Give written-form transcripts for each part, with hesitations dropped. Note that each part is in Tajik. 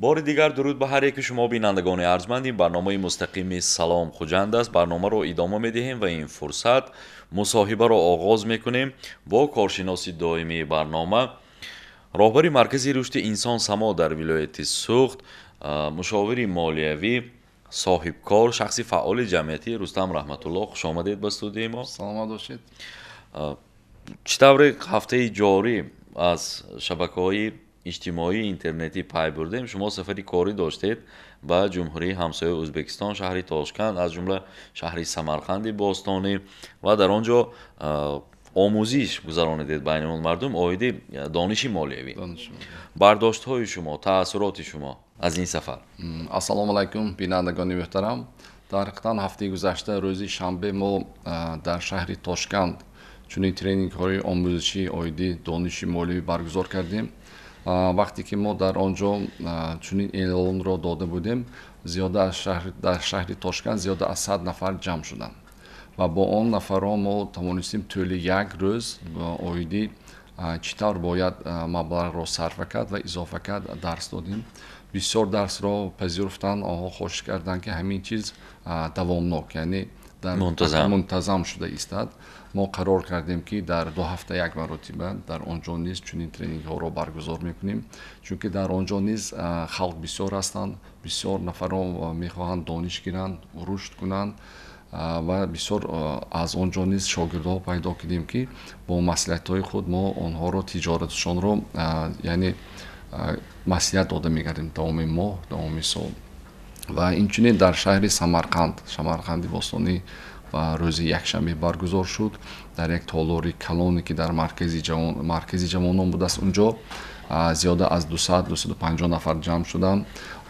بار دیگر درود به هر یک شما بینندگان ارجمند. این برنامه مستقیم سلام خوجند است. برنامه رو ادامه میدهیم و این فرصت مصاحبه رو آغاز میکنیم با کارشناس دائمی برنامه، راهبر مرکز رشد انسان سما در ولایت سوخت، مشاور مالیوی، صاحب کار، شخصی فعال جمعیتی رستم رحمت الله، خوش آمدید به استودیوی ما. سلامت باشید. چطور هفته جاری از شبکه‌های اجتماعی اینترنتی پی بردیم؟ شما سفری کاری داشتید به جمهوری همسایه ازبکستان، شهری تاشکند، از جمله شهری سمرقند باستانی و در آنجا آموزش گذراندید بین اون مردم آیده دانش مالیوی. برداشت های شما، تاثیرات شما از این سفر؟ ассалому алайкум бинандагони муҳтарам. дар ҳақиқатан ҳафтаи гузашта рӯзи шанбе мо дар шаҳри Тошканд чунин тренингҳои омӯзишии оиди дониши молиявӣ баргузор кардем. вақте ки мо дар он ҷо чунин эълонро дода будем, дар шаҳри Тошканд зиёда аз 100 нафар ҷамъ шуданд ва бо он нафарон мо тавонистем тӯли як рӯз оиди чӣ тавр бояд маблағро сарфа кард ва изофа кард дарс додем. бисёр дарсро пазируфтанд, онҳо хоҳиш карданд ки ҳамин чиз давомнок, яъне мунтазам шуда истад. мо қарор кардем ки дар 2 ҳафта як маротиба дар он ҷо низ чунин тренингҳоро баргузор мекунем, чунки дар он ҷо низ халқ бисёр ҳастанд, бисёр нафарон мехоҳанд дониш гиранд, рушд кунанд ва бисёр аз он ҷо низ шогирдҳо пайдо кардем ки бо маслиҳатҳои худ мо онҳоро тиҷоратшонро яъне маслиҳат дода мегардем давоми моҳ, давоми сол. ва инчунин дар шаҳри Самарқанди бостонӣ ва рӯзи якшанбе баргузор шуд дар як толори калоне ки дар маркази ҷавонон будааст. унҷо зиёда аз 200-250 нафар ҷамъ шуданд.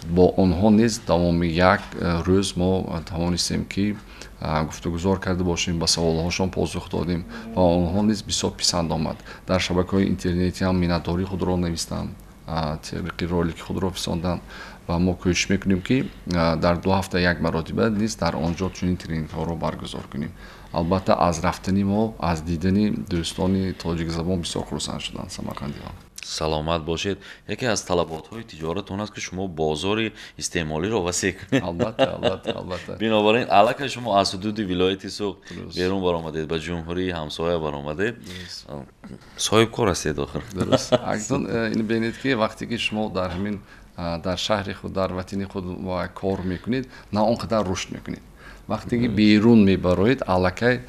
бо онҳо низ давоми як рӯз мо тавонистем ки гуфтугузор карда бошем, ба саволҳошон посух додем ва онҳо низ бисёр писанд омад. дар шабакаҳои интернетӣ ҳам миннатдории худро навистанд, териқи ролики худро писонданд ва мо кӯшиш мекунем ки дар 2 ҳафта як маротиба низ дар он ҷо чунин тренингҳоро баргузор кунем. албатта аз рафтани мо, аз дидани дӯстони тоҷикзабон бисёр хурсанд шуданд самарқандиҳо. саломат бошед. яке аз талаботҳои тиҷорат он аст ки шумо бозори истеъмолиро васеъ кунед. албатта. бинобар ин аллакай шумо аз ҳудуди вилояти суғд берун баромадед, ба ҷумҳурии ҳамсоя баромадед. соҳибкор ҳастед охир. дуруст. акнун ин бинед ки вақте ки шумо дар ҳамин дар шаҳри худ, дар ватани худ кор мекунед, на он қадар рушд мекунед. вақте ки берун мебароед, аллакай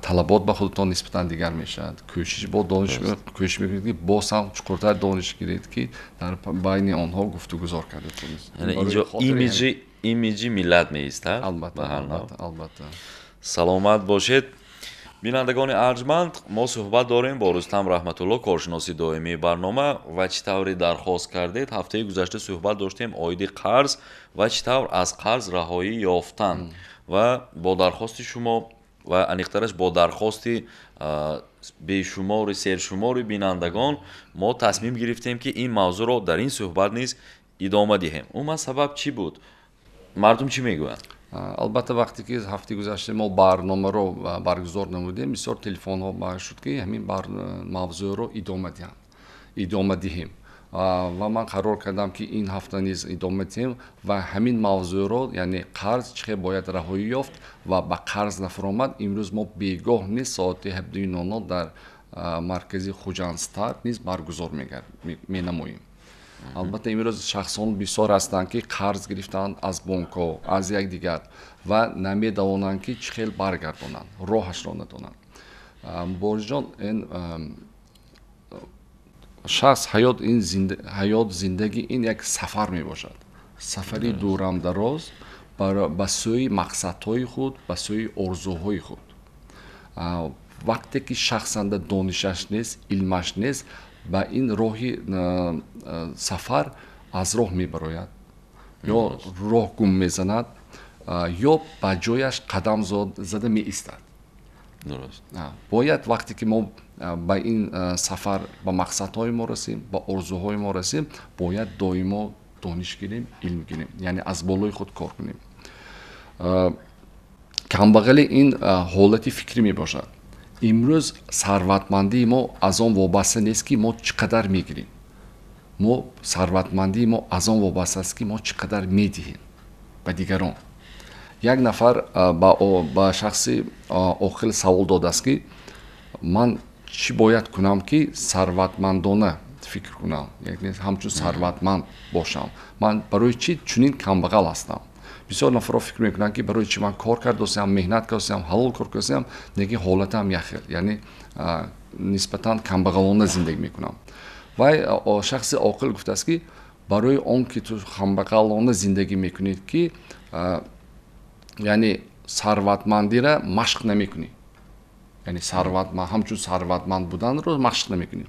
талабот ба худтон нисбатан дигар мешавад. кӯшиш мекунед ки боз ҳам чуқуртар дониш гиред ки дар байни онҳо гуфтугузор карда тунед. инҷо имиҷи миллат меистад. албатта. саломат бошед. бинандагони арҷманд, мо суҳбат дорем бо Рустам Раҳматулло, коршиноси доимии барнома. ва чӣ тавре дархост кардед? ҳафтаи гузашта суҳбат доштем оиди қарз ва чӣ тавр аз қарз раҳоӣ ёфтан ва бо дархости шумо ва аниқтараш бо дархости бешумори сершумори бинандагон мо тасмим гирифтем ки ин мавзӯъро дар ин суҳбат низ идома диҳем. умуман сабаб чӣ буд? мардум чӣ мегӯянд? албатта вақте ки ҳафтаи гузашта мо барномаро баргузор намудем, бисёр телефонҳо ба шуд ки ҳамин мавзӯъро идома диҳем ва ман қарор кардам ки ин ҳафта низ идома диҳем ва ҳамин мавзӯъро, яъне қарз чӣ хел бояд раҳоӣ ёфт ва ба қарз нафаромад, имрӯз мо бегоҳ низ соати 17:00 дар маркази Хуҷандстар низ баргузор менамоем. албатта имрӯз шахсон бисёр ҳастанд ки қарз гирифтанд аз бонкҳо, аз якдигар ва намедавонанд ки чӣ хел баргардонанд, роҳашро надонанд. бориҷон, ин шахс ҳаёт зиндагӣ ин як сафар мебошад, сафари дурамдароз ба сӯи мақсадҳои худ, ба сӯи орзуҳои худ. вақте ки шахсанда донишаш нест, илмаш нест, ба ин роҳи сафар аз роҳ мебарояд, ё роҳ гум мезанад, ё ба ҷояш қадам зада меистад. бояд вақте ки мо ба ин сафар, ба мақсадҳои мо расем, ба орзуҳои мо расем, бояд доимо дониш гирем, илм гирем, яъне аз болои худ кор кунем. камбағали ин ҳолати фикрӣ мебошад. имрӯз сарватмандии мо аз он вобаста нест ки мо чӣ қадар мегирем. мо сарватмандии мо аз он вобаста аст ки мо чӣ қадар медиҳем ба дигарон. як нафар ба шахси оқил савол додааст ки ман чӣ бояд кунам ки сарватмандона фикр кунам, ҳамчун сарватманд бошам, ман барои чӣ чунин камбағал ҳастам. бисёр нафарро фикр мекунанд ки барои чӣ ман кор кардосам, меҳнат кардосам, ҳалол кор кардосам, неки ҳолатам яхел, яъне нисбатан камбағалона зиндагӣ мекунам. вай шахси оқил гуфтааст ки барои он ки ту камбағалона зиндагӣ мекунед ки яъне сарватмандиро машқ намекунӣ, яъне ҳамчун сарватманд буданро машқ намекунӣ.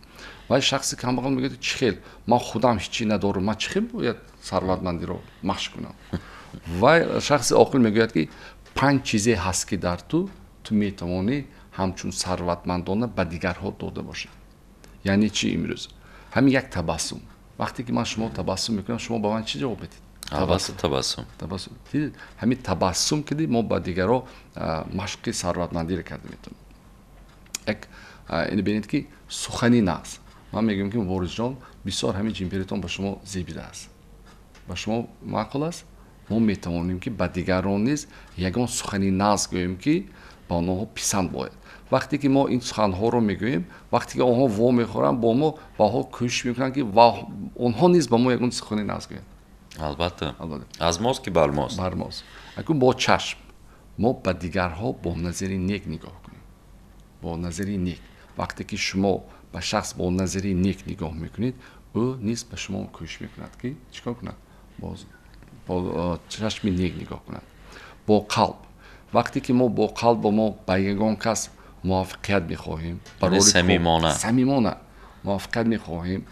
вай шахси камбағал мегӯяд чӣ хел ман худам ҳичӣ надорам, ман чӣ хел бояд сарватмандиро машқ кунам. вай шахси оқил мегӯяд ки 5 чизе ҳаст ки дар ту метавонӣ ҳамчун сарватмандона ба дигарҳо дода бошӣ. яъне чӣ имрӯз ҳамин як табассум. вақте ки ман шумо табассум мекунам, шумо ба ман чӣ ҷавоб медиҳед? табассум. ҳамин табассум ки мо ба дигарҳо машқи сарватмандиро карда метавонем. ин бинед ки сухани нағз. ман мегӯям ки муборизҷон бисёр ҳамин ҷимпиритон ба шумо зебида аст, ба шумо маъқул аст. мо метавонем ки ба дигарон низ ягон сухани нағз гӯем ки ба онҳо писанд бояд. вақте ки мо ин суханҳоро мегӯем, вақте ки онҳо во мехӯранд, бо мо баҳо кӯшиш мекунанд ки онҳо низ ба мо ягон сухани нағз гӯянд. албатта аз мост ки бар мост. бар мост. акун бо чашм мо ба дигарҳо бо назари нек нигоҳ кунем. бо назари нек. вақте ки шумо ба шахс бо назари нек нигоҳ мекунед, ӯ низ ба шумо кӯшиш мекунад ки чикор кунад? бо чашми нек нигоҳ кунад. бо қалб. вақте ки мо бо қалб мо ба ягон кас муваффиқият мехоҳем, самимона муваффиқият мехоҳем,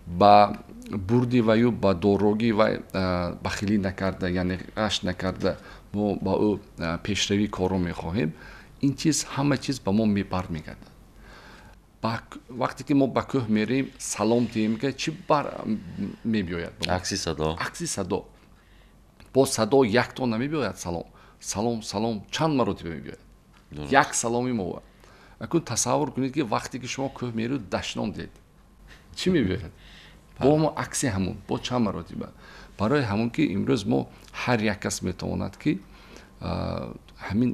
ба бурди ваю ба дорогӣ ва бахилӣ накарда, яъне ғаш накарда мо ба ӯ пешравии корро мехоҳем, ин чиз ҳама чиз ба мо бармегардад. вақте ки мо ба кӯҳ мерем, салом диҳем ки чӣ бар мебиёяд? акси садо. бо садо яктон намебиёяд салом чанд маротиба мебиёяд? як саломи мо. акун тасаввур кунед ки вақте ки шумо кӯҳ мерӯед, дашном диҳед, чӣ мебиёяд? бо мо акси ҳамун, бо чанд маротиба. барои ҳамун ки имрӯз мо ҳар як кас метавонад ки ҳамин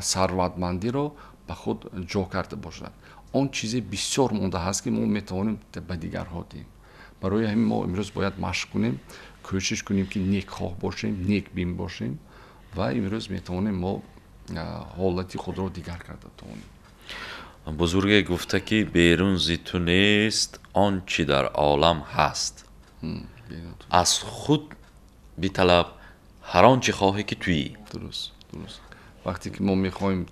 сарватмандиро ба худ ҷо карда бошад. он чизе бисёр монда ҳаст ки мо метавонем ба дигарҳо диҳем. барои ҳамин мо имрӯз бояд машқ кунем, кӯшиш кунем ки некхоҳ бошем, некбин бошем ва имрӯз метавонем мо ҳолати худро дигар карда тавонем. бузурге гуфта ки берун зи ту нест он чӣ дар олам ҳаст. аз худ биталаб ҳар он чӣ хоҳе ки туӣ. дуруст. вақте ки мо мехоҳем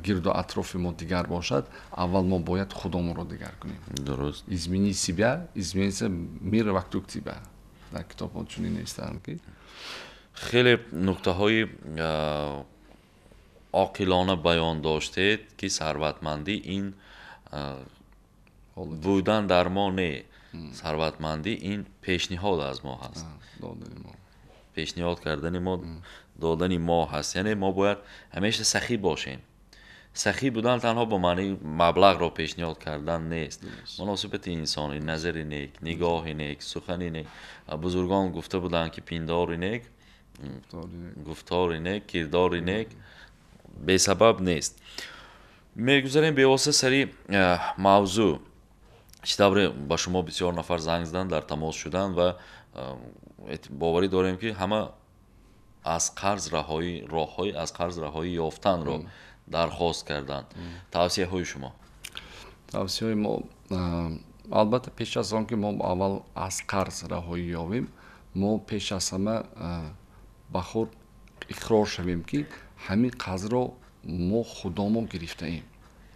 гирду атрофи мо дигар бошад, аввал мо бояд худомонро дигар кунем. дуруст. измини себя изменится мир вактук тебя. дар китобҳо чунин нестанд ки хеле нуктаҳои оқилона баён доштед ки сарватмандӣ ин будан дар мо не, сарватмандӣ ин пешниҳод аз мо ҳаст. пешниҳод кардани мо, додани мо ҳаст. яъне мо бояд ҳамеша сахӣ бошем. сахӣ будан танҳо бо маънии маблағро пешниҳод кардан нест. муносибати инсонӣ, назари нек, нигоҳи нек, сухани нек. бузургон гуфта буданд ки пиндори нек, гуфтори нек, кирдори нек бесабаб нест. мегузарем бевосита сари мавзӯъ. чӣ тавре ба шумо бисёр нафар занг задан, дар тамос шудан ва боварӣ дорем ки ҳама аз қарз роҳҳои аз қарз раҳоӣ ёфтанро дархост карданд. тавсияҳои шумо? тавсияҳои мо албатта пеш аз он ки мо аввал аз қарз раҳоӣ ёбем, мо пеш аз ҳама ба худ иқрор шавем ки ҳамин қарзро мо худомон гирифтаем.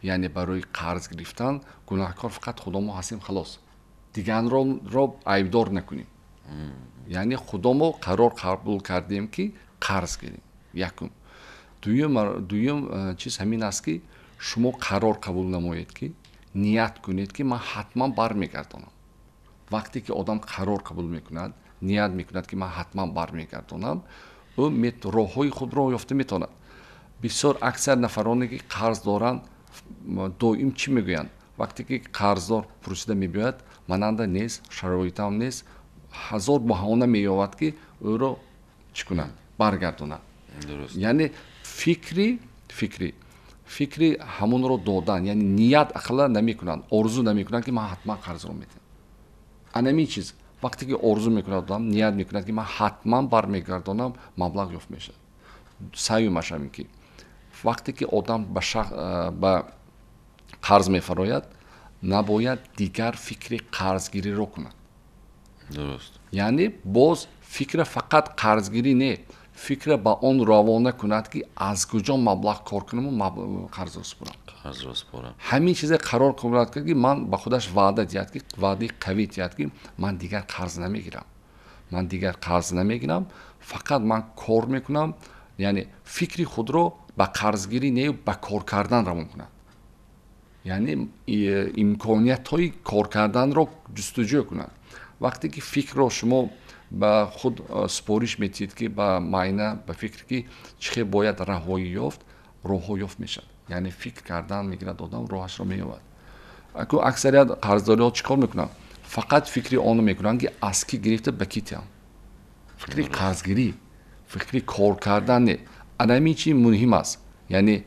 яъне барои қарз гирифтан гунаҳкор фақат худомо ҳастем, халос. дигаронро айбдор накунем. яъне худомо қарор қабул кардем ки қарз гирем. якум. дуюм чиз ҳамин аст ки шумо қарор қабул намоед ки ният кунед ки ман ҳатман бармегардонам. вақте ки одам қарор қабул мекунад, ният мекунад ки ман ҳатман бармегардонам, ӯ роҳҳои худро ёфта метавонад. бисёр аксар нафароне ки қарз доранд доим чӣ мегӯянд? вақте ки қарздор пурсида мебиёяд мананда нест, шароитам нест, ҳазор баҳона меёвад ки ӯро чӣ кунад, баргардонад. яъне фикри ҳамонро додан, яъне ният ақла намекунанд, орзу намекунанд ки ман ҳатман қарзро медиҳам. анами чиз вақте ки орзу мекунад одам, ният мекунад ки ман ҳатман бармегардонам, маблағ ёфт мешавад. саюмаш ҳамин ки вақте ки одам ба қарз мефарояд, набояд дигар фикри қарзгириро кунад. яъне боз фикра фақат қарзгирӣ не, фикра ба он равона кунад ки аз куҷо маблағ кор кунаму қарзро супурам. ҳамин чизе қарор кунад ки ман ба худаш ваъда диҳад ки ваъдаи қавӣ диҳад ки ман дигар қарз намегирам, фақат ман кор мекунам, яъне фикри худро ба қарзгирӣ не ба кор кардан равон кунад. яъне имкониятҳои кор карданро ҷустуҷӯ кунад. вақте ки фикрро шумо ба худ супориш метиҳед ки ба майна ба фикр ки чӣ бояд раҳоӣ ёфт, роҳҳо ёфт мешавад. яъне фикр кардан мегирад одам, роҳашро меёбад. аксарият қарздориҳо чӣ кор мекунанд? фақат фикри онро мекунанд ки аз ки гирифта ба ки диҳам. фикри қарзгирӣ, фикри кор кардан не. анами чи муҳим аст. яъне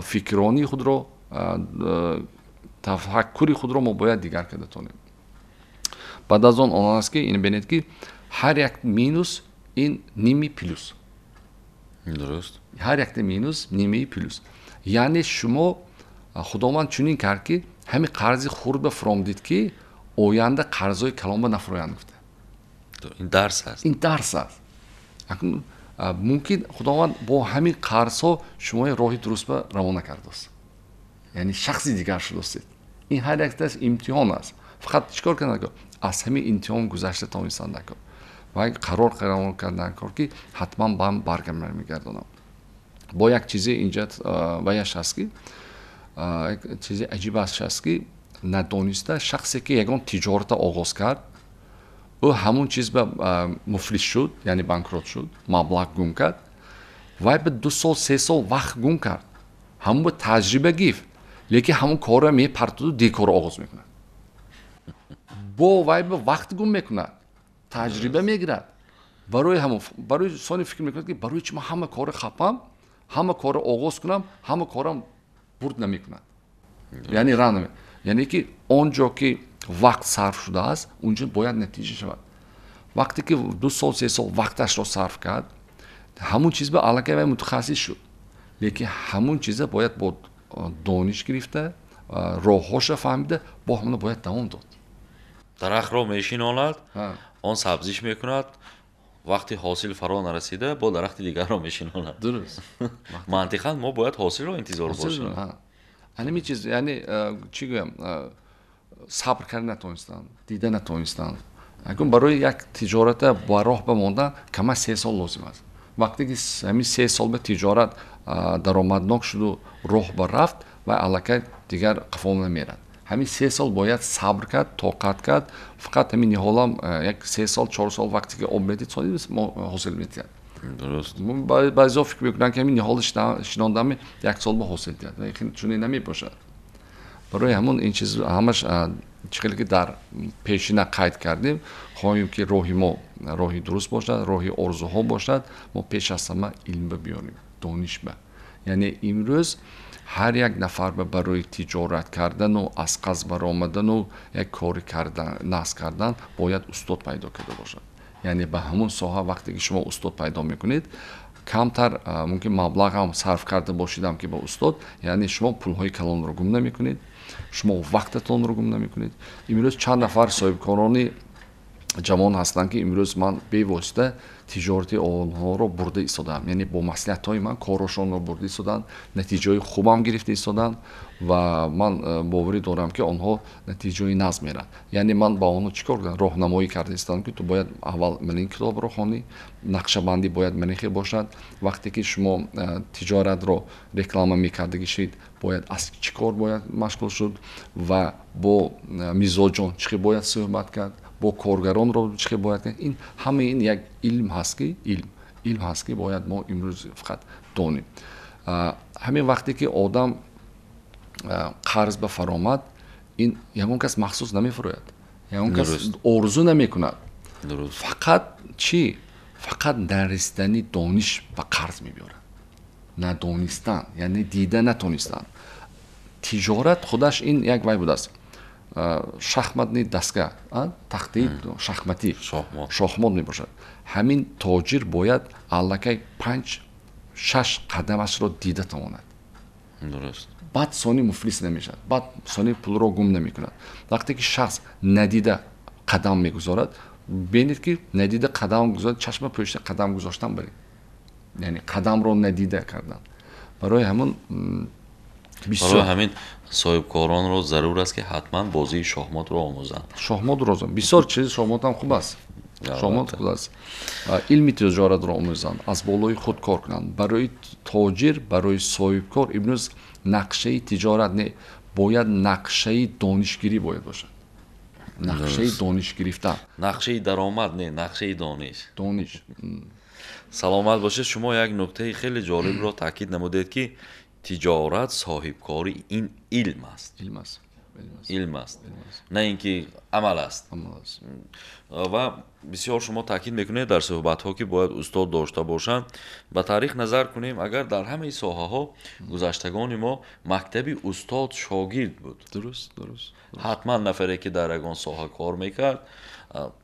фикрони худро, тафаккури худро мо бояд дигар карда тонем. баъд аз он аст ки ин бинед ки ҳар як минус ин ними плюс. дуруст. ҳар якта минус ними плюс. яъне шумо худованд чунин кард ки ҳамин қарзи хурдба фуром дид ки оянда қарзҳои калонба нафуроянд гуфта. ин дарс аст. мумкин худованд бо ҳамин қарзҳо шумои роҳи дурустба равона кардааст. яъне шахси дигар шудастед. ин ҳар якташ имтиҳон аст. фақат чӣ кор кардан? аз ҳамин имтиҳон гузашта тавонистан накор. ва қарор кардан кор ки ҳатман бам бармегардонам. бо як чизе инҷа ваяш аст ки чизи аҷибаш аст ки надониста шахсе ки ягон тиҷората оғоз кард, ӯ ҳамун чиз ба муфлис шуд, яъне банкрот шуд, маблағ гум кард. вай ба 2 сол 3 сол вақт гум кард. ҳамун ба таҷриба гифт, лекин ҳамун корро мепартоду декор оғоз мекунад. бо вай ба вақт гум мекунад, таҷриба мегирад. барои сони фикр мекунад ки барои чӣ ман ҳама корро хапам, ҳама корро оғоз кунам, ҳама коррам бурд намекунад. яъне ран, яъне ки он ҷо ки вақт сарф шудааст, унҷо бояд натиҷа шавад. вақте ки 2 сол 3 сол вақташро сарф кард, ҳамун чиз ба аллакай вай мутахассис шуд. лекин ҳамун чиза бояд бо дониш гирифта, роҳҳоша фаҳмида, бо ҳамона бояд давом дод. дарахтро мешинонад, он сабзиш мекунад, вақти ҳосил фаро нарасида бо дарахти дигарро мешинонад. дуруст. мантиқан мо бояд ҳосилро интизор бошем. ҳамин чиз, яъне чӣ гӯям, сабр карда натонистанд, дида натонистанд. агон барои як тиҷората ба роҳ бамондан кама 3 сол лозим аст. вақте ки ҳамин 3 сол ба тиҷорат даромаднок шуду роҳ ба рафт ва аллакай дигар қафол намерад. ҳамин 3 сол бояд сабр кард, тоқат кард. фақат ҳамин ниҳолам як 3 сол 4 сол вақте ки об медид соли ҳосил медиҳад. дуруст. баъзеҳо фикр мекунанд ки ҳамин ниҳоли шинондами 1 сол ба ҳосил диҳад. лекин чунин намебошад. барои ҳамон ин чиз ҳамаш чӣ хеле ки дар пешина қайд кардем, хоҳем ки роҳи мо роҳи дуруст бошад, роҳи орзуҳо бошад, мо пеш аз ҳама илмба биёрем, донишба. яъне имрӯз ҳар як нафар барои тиҷорат кардану аз қаз баромадану як кори кардан, насб кардан бояд устод пайдо карда бошад. яъне ба ҳамон соҳа вақте ки шумо устод пайдо мекунед, камтар мумкин маблағам сарф карда бошидам ки ба устод, яъне шумо пулҳои калонро гум намекунед, шумо вақтатонро гум намекунед. имрӯз чанд нафар соҳибкорони ҷавон ҳастанд ки имрӯз ман бевосита тиҷорати онҳоро бурда истодам. яъне бо маслиҳатҳои ман корашонро бурда истоданд, натиҷаҳои хубам гирифта истоданд ва ман боварӣ дорам ки онҳо натиҷаҳои назм меранд. яъне ман ба онҳо чӣ кор кардам? роҳнамоӣ карда истодам ки ту бояд аввал милин китобро хонӣ, нақшабандӣ бояд милихе бошад. вақте ки шумо тиҷоратро реклама мекардагишед, бояд аз чӣ кор бояд машғул шуд ва бо мизоҷон чӣ бояд суҳбат кард, бо коргаронро чӣ бояд кард. ин ҳама ин як илм ҳаст ки илм ҳаст ки бояд мо имрӯз фақат донем. ҳамин вақте ки одам қарз ба фаромад, این یگان کس مخصوص نمیفروید، یگان کس درست. آرزو نمیکند. درست. فقط چی؟ فقط نرسیدنی دانش و قرض میبیاره. نه دانستن، یعنی دیده نتونستن. تجارت خودش این یک وای بود است. شахмат дастгah тахти шахмати шахмат мебошад. ҳамин тоҷир бояд аллакай 5-6 қадамашро дида тавонад. درست. баъд сони муфлис намешад, баъд сони пулро гум намекунад. вақте ки шахс надида қадам мегузорад, бинед ки надида қадам гузорад, чашма пӯшта қадам гузоштан баред, яъне қадамро надида кардан. барои ҳамон برای همین صاحبکاران رو ضرور است که حتما بازی شахмат رو آموزند. شахмат розам бисёр чиз шахмат ҳам хуб аст. шахмат хуб аст. илми тиҷоратро омӯзанд, аз болои худ кор кунанд. барои тоҷир, барои соҳибкор имрӯз нақшаи тиҷорат не, бояд нақшаи донишгирӣ бояд бошад. нақшаи дониш гирифтан. نقشه درآمد نه، نقشه دانش. дониш. سلامت باشید. شما یک نکته خیلی جالب رو تاکید نمودید که تجارت صاحبکاری این علم است. илм аст. علم است. نه اینکه عمل است. амал аст. و بسیار شما تاکید میکنید در صحبت ها که باید استاد داشته باشند. به تاریخ نظر کنیم، اگر در همه ساحه ها گذشتگان ما مکتبی استاد شاگرد بود. дуруст. حتما نفری که در اگان ساحه کار میکرد،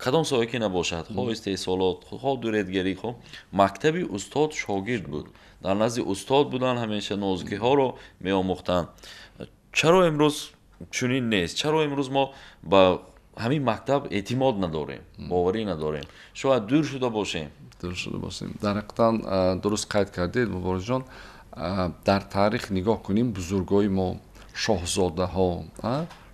کدام ساحه که نباشد، خواه استحصالات، خواه دوریدگری، خواه مکتبی استاد شاگرد بود. در نزد استاد بودن، همیشه نازکی ها رو می آموختن. چرا امروز چنین نیست؟ چرا امروز ما با همین مکتب اعتماد نداریم، باوری نداریم؟ شاید دور شده باشیم. дуруст шуда бошем. дар ҳақиқатан дуруст қайд кардед муборизҷон. дар таърих нигоҳ кунем, бузургои мо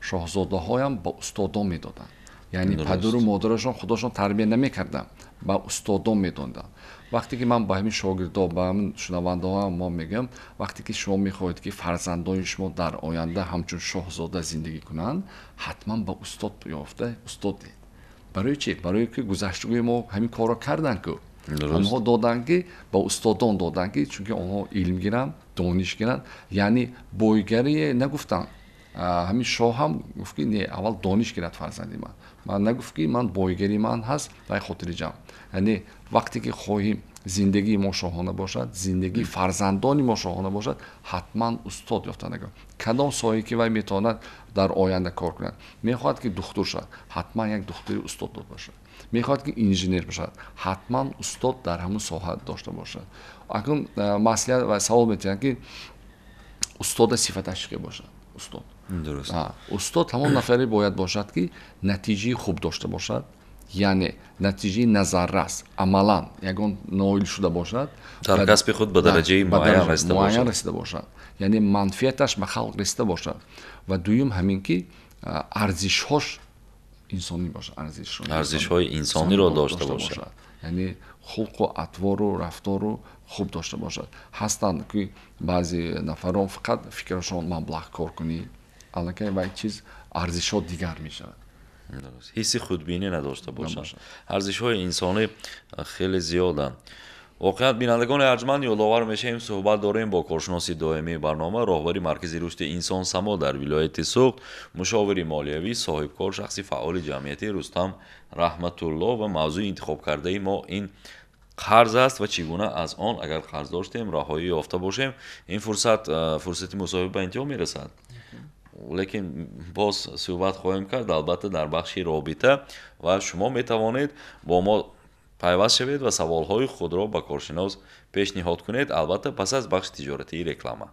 шоҳзодаҳоям ба устодон медоданд. яъне падару модарашон худошон тарбия намекарданд, ба устодон медоданд. вақте ки ман ба ҳамин шогирдо, ба ҳамин шунавандаҳоам мо мегӯям, вақте ки шумо мехоҳед ки фарзандони шумо дар оянда ҳамчун шоҳзода зиндагӣ кунанд, ҳатман ба устод ёфта устод дед. барои чӣ? барое ки гузаштагои мо ҳамин корро карданд ку. онҳо доданд ки ба устодон доданд ки чунки онҳо илм гиранд, дониш гиранд, яъне бойгарие нагуфтанд. ҳамин шоҳ ҳам гуфт ки не, аввал дониш гирад фарзанди ман. ман нагуфт ки ман бойгари ман ҳаст дар хотири ҷамъ. яъне вақте ки хоҳем зиндагии мо шоҳона бошад, зиндагии фарзандони мо шоҳона бошад, ҳатман устод ёфта нагӯяд. кадом соҳае ки вай метавонад дар оянда кор кунад. мехоҳад ки духтур шавад, ҳатман як духтури устод бошад. мехоҳад ки инженер бошад, ҳатман устод дар ҳамон соҳа дошта бошад. акнун маслиҳат ва савол метиҳанд ки устода сифаташ чӣ бошад? устод. درست. устод ҳамон нафаре бояд бошад ки натиҷаи хуб дошта бошад, яъне натиҷаи назаррас, амалан ягон ноил шуда бошад, در کسب خود به درجه معین расида бошад, яъне манфиаташ ба халқ расида бошад. ва дуюм ҳамин ки арзишҳош инсонӣ бошад, ارزش‌های انسانی را داشته باشد. яъне хулқу атвору рафтору хуб дошта бошад. ҳастанд ки баъзе нафарон фақат фикрашон маблағ кор кунӣ, аллакай вай чиз арзишҳо дигар мешавад. حس خودبینی نداشته باشند. ارزش‌های انسانی خیلی زیادند. واقعا بینندگان ارجمند یادآور میشیم صحبت داریم با کارشناس دائمی برنامه، راهبر مرکز رشد انسان سما در ولایت سوخت، مشاور مالیوی، صاحبکار، شخص فعال جمعیتی رستم رحمت الله. و موضوع انتخاب کرده ما این قرض است و چگونه از آن اگر قرض داشتیم رهایی یافته باشیم. این فرصت مصاحبه به انتها میرسد، لیکن باز صحبت خواهیم کرد البته در بخش رابطه و شما میتوانید با ما پیوست شوید و سوالهای خود را به کارشناس پیشنهاد کنید، البته پس از بخش تجارتی رکلامه.